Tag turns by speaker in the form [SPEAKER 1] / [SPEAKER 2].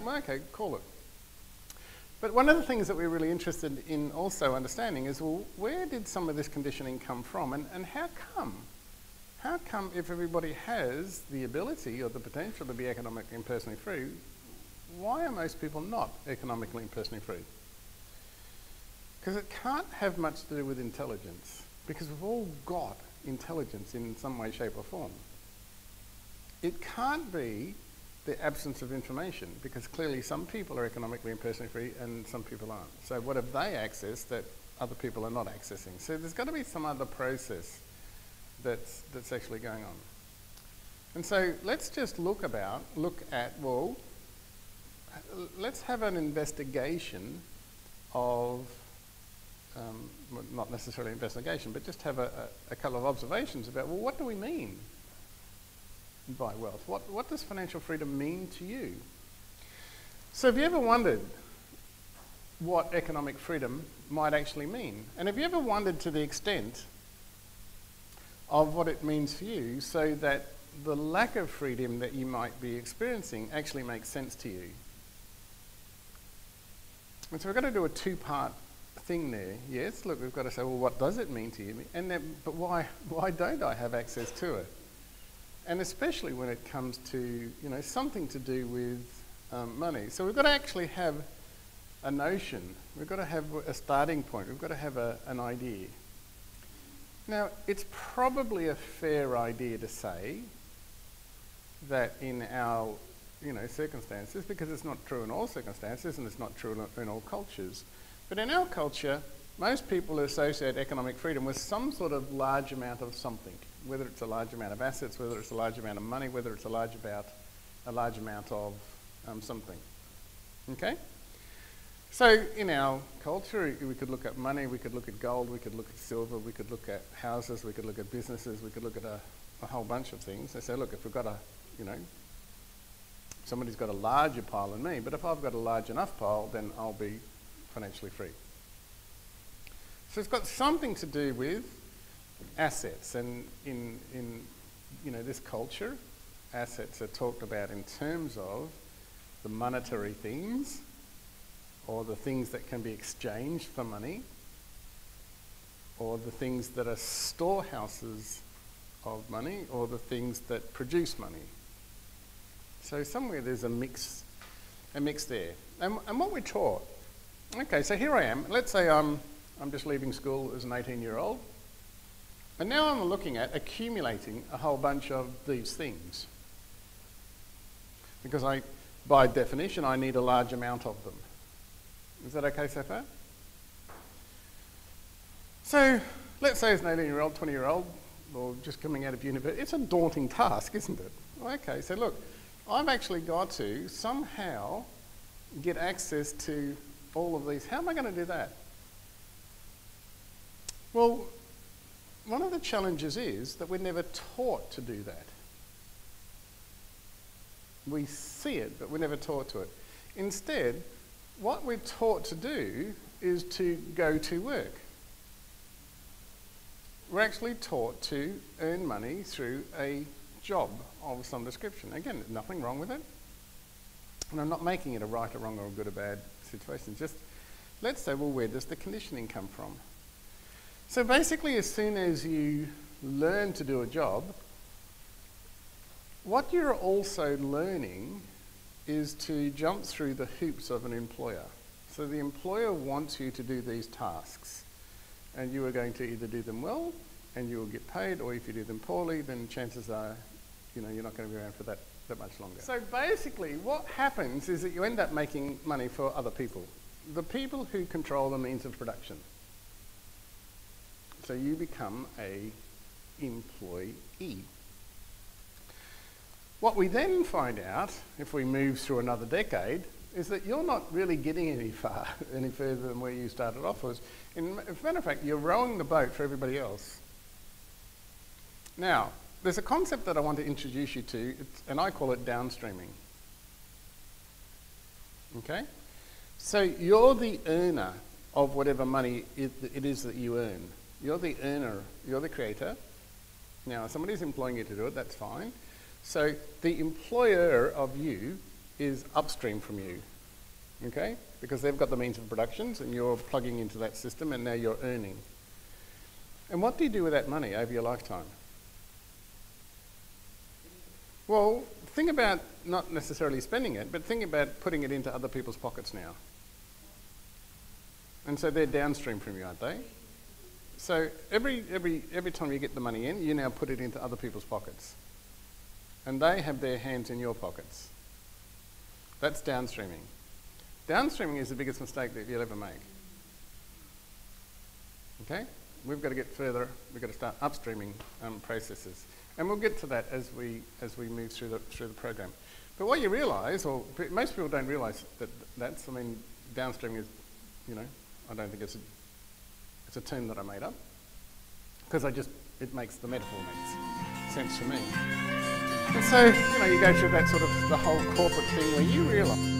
[SPEAKER 1] well, okay, call it. But one of the things that we're really interested in also understanding is, well, where did some of this conditioning come from, and how come? How come if everybody has the ability or the potential to be economically and personally free, why are most people not economically and personally free? Because it can't have much to do with intelligence, because we've all got intelligence in some way, shape or form. It can't be the absence of information, because clearly some people are economically and personally free and some people aren't. So what have they accessed that other people are not accessing? So there's got to be some other process that's actually going on. And so let's just look at, well, let's have an investigation of, well, not necessarily investigation, but just have a couple of observations about, well, what do we mean by wealth? What does financial freedom mean to you? So have you ever wondered what economic freedom might actually mean? And have you ever wondered to the extent of what it means for you, so that the lack of freedom that you might be experiencing actually makes sense to you? And so we've got to do a two-part thing there. Yes, look, we've got to say, well, what does it mean to you? And then, but why don't I have access to it? And especially when it comes to, something to do with money. So we've got to actually have a notion. We've got to have a starting point. We've got to have an idea. Now, it's probably a fair idea to say that in our circumstances, because it's not true in all circumstances and it's not true in all cultures, but in our culture, most people associate economic freedom with some sort of large amount of something, whether it's a large amount of assets, whether it's a large amount of money, whether it's a large amount of something. Okay? So in our culture, we could look at money, we could look at gold, we could look at silver, we could look at houses, we could look at businesses, we could look at a whole bunch of things. They say, look, if we've got somebody's got a larger pile than me, but if I've got a large enough pile, then I'll be financially free. So it's got something to do with assets, and in this culture, assets are talked about in terms of the monetary things, or the things that can be exchanged for money, or the things that are storehouses of money, or the things that produce money. So somewhere there's a mix there. And what we're taught, okay, so here I am. Let's say I'm just leaving school as an 18-year-old, and now I'm looking at accumulating a whole bunch of these things, because by definition, I need a large amount of them. Is that okay so far? So let's say as an 18-year-old, 20-year-old, or just coming out of university, it's a daunting task, isn't it? Okay, so look, I've actually got to somehow get access to all of these. How am I going to do that? Well, one of the challenges is that we're never taught to do that. We see it, but we're never taught to it. Instead, what we're taught to do is to go to work. We're actually taught to earn money through a job of some description. Again, nothing wrong with it. And I'm not making it a right or wrong or a good or bad situation. Just let's say, well, where does the conditioning come from? So basically, as soon as you learn to do a job, what you're also learning is to jump through the hoops of an employer. So the employer wants you to do these tasks, and you are going to either do them well and you will get paid, or if you do them poorly, then chances are you're not going to be around for that much longer. So basically what happens is that you end up making money for other people, the people who control the means of production. So you become an employee. What we then find out, if we move through another decade, is that you're not really getting any further than where you started off was. As a matter of fact, you're rowing the boat for everybody else. Now, there's a concept that I want to introduce you to, and I call it downstreaming. Okay? So you're the earner of whatever money it is that you earn. You're the earner, you're the creator. Now, if somebody's employing you to do it, that's fine. So the employer of you is upstream from you, okay? Because they've got the means of productions and you're plugging into that system and now you're earning. And what do you do with that money over your lifetime? Well, think about not necessarily spending it, but think about putting it into other people's pockets now. And so they're downstream from you, aren't they? So every time you get the money in, you now put it into other people's pockets. And they have their hands in your pockets. That's downstreaming. Downstreaming is the biggest mistake that you'll ever make. Okay? We've got to get further. We've got to start upstreaming processes. And we'll get to that as we move through the program. But what you realise, or most people don't realise I mean, downstreaming is, I don't think it's a term that I made up, because it makes the metaphor makes sense to me. And so, you go through that sort of the whole corporate thing where you realise